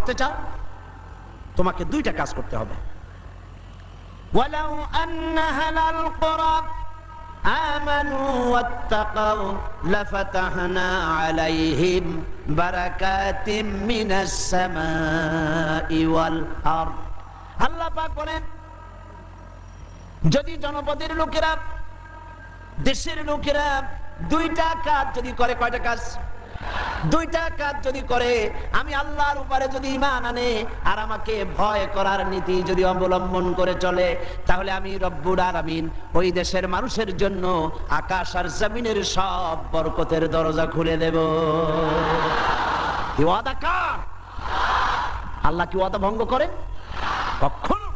বাঁচতে চাও, তোমাকে দুইটা কাজ করতে হবে। ওয়ালাউ আন্না হালাল কুরা আমানু ওয়াত্তাকাউ লাফাতাহনা আলাইহিম বারাকাতিম মিনাস সামাই ওয়াল আরদ। আল্লাহ পাক বলেন, যদি জনপদের লোকেরা, দেশের লোকেরা দুইটা কাজ যদি করে, কয়টা কাজ? দুইটা কাজ যদি করে, আমি আল্লাহর উপরে যদি ঈমান আনে আর আমাকে ভয় করার নীতি যদি অবলম্বন করে চলে, তাহলে আমি রব্বুল আলামিন ওই দেশের মানুষের জন্য আকাশ আর জমিনের সব বরকতের দরজা খুলে দেব। কি ওয়াদা কার? আল্লাহ কি ওয়াদা ভঙ্গ করেন? কখনো।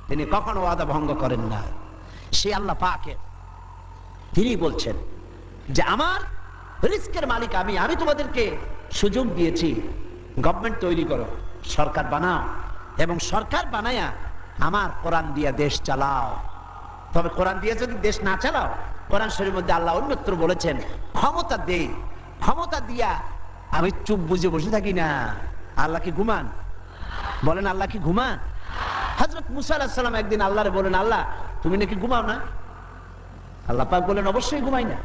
তিনি কখনো ওয়াদা ভঙ্গ করেন না। সে আল্লাহ পাকের, তিনি বলছেন যে আমার রিস্কের মালিক আমি, আমি তোমাদেরকে সুযোগ দিয়েছি, গভর্নমেন্ট তৈরি করো, সরকার বানাও, এবং সরকার বানায়া আমার কোরআন দিয়া দেশ চালাও। তবে কোরআন দিয়ে যদি দেশ না চালাও, কোরআন শরীফের মধ্যে আল্লাহ অন্যত্র বলেছেন ক্ষমতা দে, ক্ষমতা দিয়া আমি চুপ বুঝে বসে থাকি না। আল্লাহ কি ঘুমান? বলেন আল্লাহ কি ঘুমান? হযরত মুসা আলাইহিস সালাম একদিন আল্লাহরে বলেন, আল্লাহ তুমি নাকি ঘুমাও না? আল্লাহ পাক বলেন, অবশ্যই ঘুমাই না।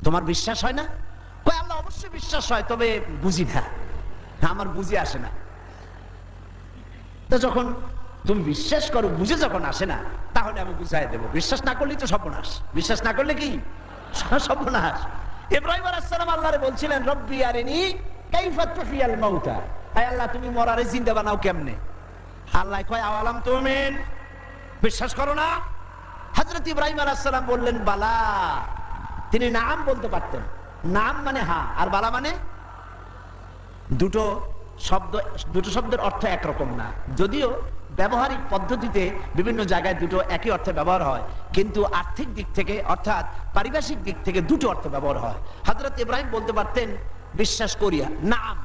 তোমার বিশ্বাস হয় না? কই আল্লাহ অবশ্যই বিশ্বাস হয়, তবে বুঝি না, আমার বুঝে আসে না। তো যখন তুমি বিশ্বাস করো, বুঝে যখন আসে না, তাহলে আমি বুঝাই দেব। বিশ্বাস না করলেই তো সর্বনাশ। বিশ্বাস না করলে কি সর্বনাশ। ইব্রাহিম আলাইহিস সালাম আল্লাহরে বলছিলেন, রব্বি আরিনি কাইফা তুহিয়াল মাউতা, আয় আল্লাহ তুমি মরারে জিন্দা বানাও কেমনে? আল্লাহ কয় আওয়ালাম তুমিন, বিশ্বাস করো না? হযরত ইব্রাহিম আলাইহিস সালাম বললেন বালা। তিনি নাম বলতে পারতেন, নাম মানে হ্যাঁ, আর বালা মানে দুটো শব্দ, দুটো শব্দের অর্থ একরকম না, যদিও ব্যবহারিক পদ্ধতিতে বিভিন্ন জায়গায় দুটো একই অর্থে ব্যবহার হয়, কিন্তু আর্থিক দিক থেকে অর্থাৎ পারিভাষিক দিক থেকে দুটো অর্থ ব্যবহার হয়। হযরত ইব্রাহিম বলতে পারতেন বিশ্বাস করিয়া, নাম।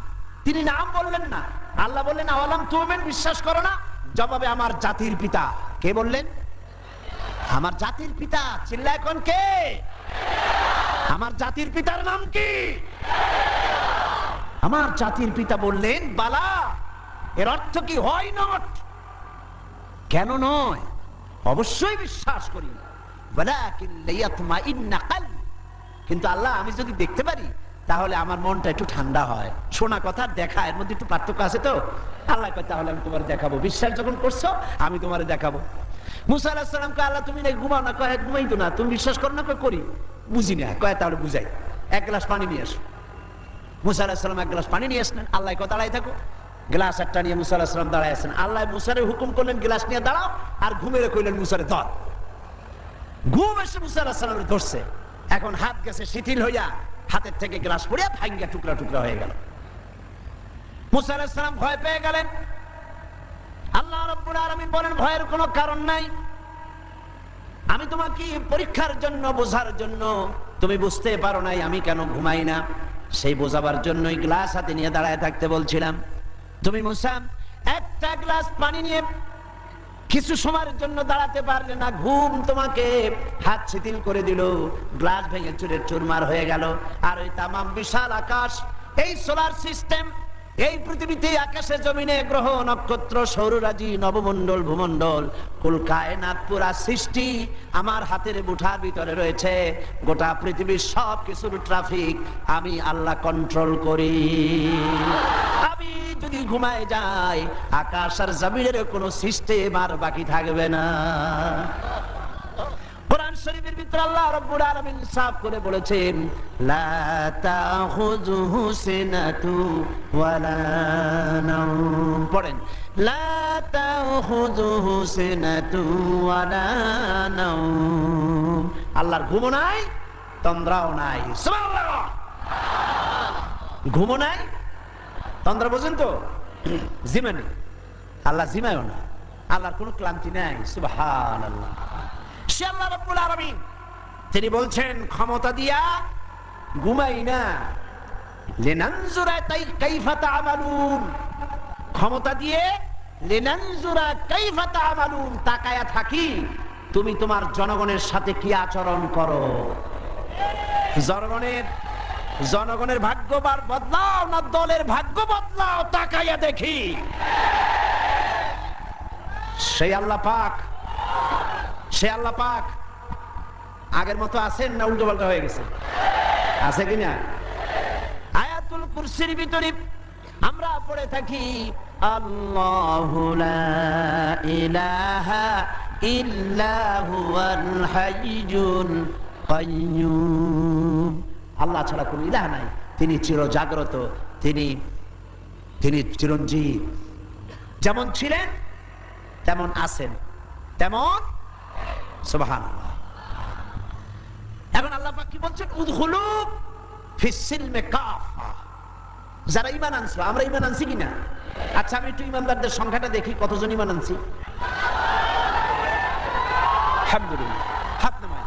তিনি নাম বললেন না। আল্লাহ বললেন আওয়ালাম তুমিন, বিশ্বাস করো না? জবাবে আমার জাতির পিতা। কে বললেন? আমার জাতির পিতা। চিল্লায় কোন কে? আমার জাতির পিতার নাম কি? আমার জাতির পিতা বললেন বালা। এর অর্থ কি? হয় নট। কেন নয়? অবশ্যই বিশ্বাস করি, ওয়ালাকিন লিয়াতমাইন্না কলবি। কিন্তু আল্লাহ আমি যদি দেখতে পারি তাহলে আমার মনটা একটু ঠান্ডা হয়। শোনা কথা দেখা, এর মধ্যে একটু পার্থক্য আছে তো। আল্লাহ কয় তাহলে আমি তোমার দেখাবো। বিশ্বাস যখন করছো আমি তোমার দেখাবো। মুসা আলাইহিস সালাম কয় আল্লাহ তুমি নাকি ঘুমাও না? কয় ঘুমাই তো না। তুমি বিশ্বাস করো না? কয় করি। বুঝি না। কয় তাহলে বুঝাই, এক গ্লাস পানি নিয়ে আসো। মুসা আলাইহিস সালাম এক গ্লাস পানি নিয়ে আসলেন। আল্লাহ কয় দাঁড়াই থাকো। গ্লাস একটা নিয়ে মুসা আলাইহিস সালাম দাঁড়ায় আছেন। আল্লাহ মুসারে হুকুম করলেন গ্লাস নিয়ে দাঁড়াও, আর ঘুমেরে কইলেন মুসারে ধর। ঘুম এসে মুসা আলাইহিস সালামের ধরছে। এখন হাত গেছে শিথিল হইয়া, হাতের থেকে গ্লাস পড়িয়া ভাঙ্গা টুকরা টুকরা হয়ে গেল। মুসা আলাইহিস সালাম ভয় পেয়ে গেলেন। আল্লাহ রাব্বুল আলামিন বলেন ভয়ের কোনো কারণ নাই, আমি তোমাকে পরীক্ষার জন্য, বোঝার জন্য, তুমি বুঝতে পারো নাই আমি কেন ঘুমাই না, সেই বোঝাবার জন্যই গ্লাস হাতে নিয়ে দাঁড়ায় থাকতে বলছিলাম। তুমি মুসা একটা গ্লাস পানি নিয়ে কিছু সময়ের জন্য দাঁড়াতে পারলে না, ঘুম তোমাকে হাত শিথিল করে দিল, গ্লাস ভেঙে চুরের চুরমার হয়ে গেল। আর ওই তামাম বিশাল আকাশ, এই সোলার সিস্টেম, এই পৃথিবীতে আকাশে জমিনে গ্রহ নক্ষত্র সৌররাজি নবমণ্ডল ভূমণ্ডল কুল কায়নাত পুরা সৃষ্টি আমার হাতের মুঠার ভিতরে রয়েছে। গোটা পৃথিবীর সব কিছুর ট্রাফিক আমি আল্লাহ কন্ট্রোল করি। আমি যদি ঘুমায় যাই আকাশ আর জমিনের কোনো সিস্টেম আর বাকি থাকবে না। কোরআন শরীফের ভিতরে আল্লাহ রাব্বুল আলামিন সাফ করে বলেছেন লা তাখুযুহু সিনাতু ওয়ালা নাওম। পড়েন লা তাখুযুহু সিনাতু ওয়ালা নাওম। আল্লাহর ঘুমও নাই, তন্দ্রাও নাই। সুবহানাল্লাহ। ঘুমও নাই, তন্দ্রা বোঝেন তো? জিমানি। আল্লাহ জিমায়ও না, আল্লাহর কোনো ক্লান্তি নাই। সুবহানাল্লাহ। সে আল্লাহ রাব্বুল আলামিন, তিনি বলছেন ক্ষমতা দিয়া ঘুমাই না, লিনানজুরা কাইফা তা'মালুন। ক্ষমতা দিয়ে লিনানজুরা কাইফা তা'মালুন, তাকায়া থাকি তুমি তোমার জনগণের সাথে কি আচরণ করো। জনগণের জনগণের ভাগ্য বদলাও না দলের ভাগ্য বদলাও, তাকাইয়া দেখি সেই আল্লাহ পাক, সে আল্লাহ পাক আগের মতো আছেন না উল্টো পাল্টা হয়ে গেছে? আছে কিনা? আয়াতুল কুরসির ভিতরে আমরা পড়ে থাকি আল্লাহু লা ইলাহা ইল্লা হুয়াল হাইয়ুল কাইয়্যুম। আল্লাহ ছাড়া কোনো ইলাহ নাই, তিনি চিরজাগ্রত, তিনি চিরঞ্জীব। যেমন ছিলেন তেমন আছেন, তেমন সুবহানাল্লাহ। এখন আল্লাহ পাক কি বলছেন? উদখুলু ফিস সিলমি কাফা। যারা ঈমান আনছো, আমরা ঈমান আনছি কিনা? আচ্ছা আমি একটু ঈমানদারদের সংখ্যাটা দেখি, কতজন ঈমান আনছি? আলহামদুলিল্লাহ। হাত নামান,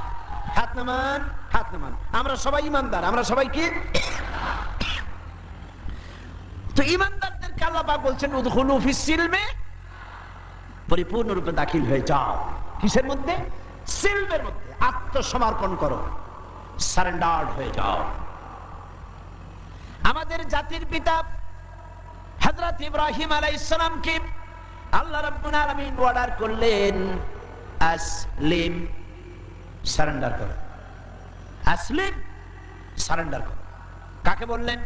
হাত নামান, হাত নামান। আমরা সবাই ঈমানদার, আমরা সবাই কি? তো ঈমানদারদেরকে আল্লাহ পাক বলছেন উদখুলু ফিস সিলমি, পরিপূর্ণরূপে দাখিল হয়ে যাও। কিসের মধ্যে? সিলমের মধ্যে। আত্মসমর্পণ করো, সারেন্ডার হয়ে যাও। আমাদের জাতির পিতা হযরত ইব্রাহিম আলাইহিস সালামকে আল্লাহ রাব্বুল আলামিন অর্ডার করলেন আসলিম, সারেন্ডার করো। আসলিম, সারেন্ডার করো। কাকে বললেন?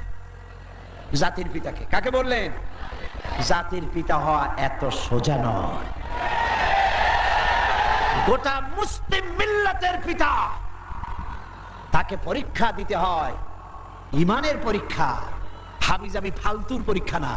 জাতির পিতাকে। কাকে বললেন? জাতির পিতা হওয়া এত সোজা নয়। গোটা মুসলিম মিল্লাতের পিতা, তাকে পরীক্ষা দিতে হয়, ইমানের পরীক্ষা, হাবিজাবি ফালতুর পরীক্ষা না।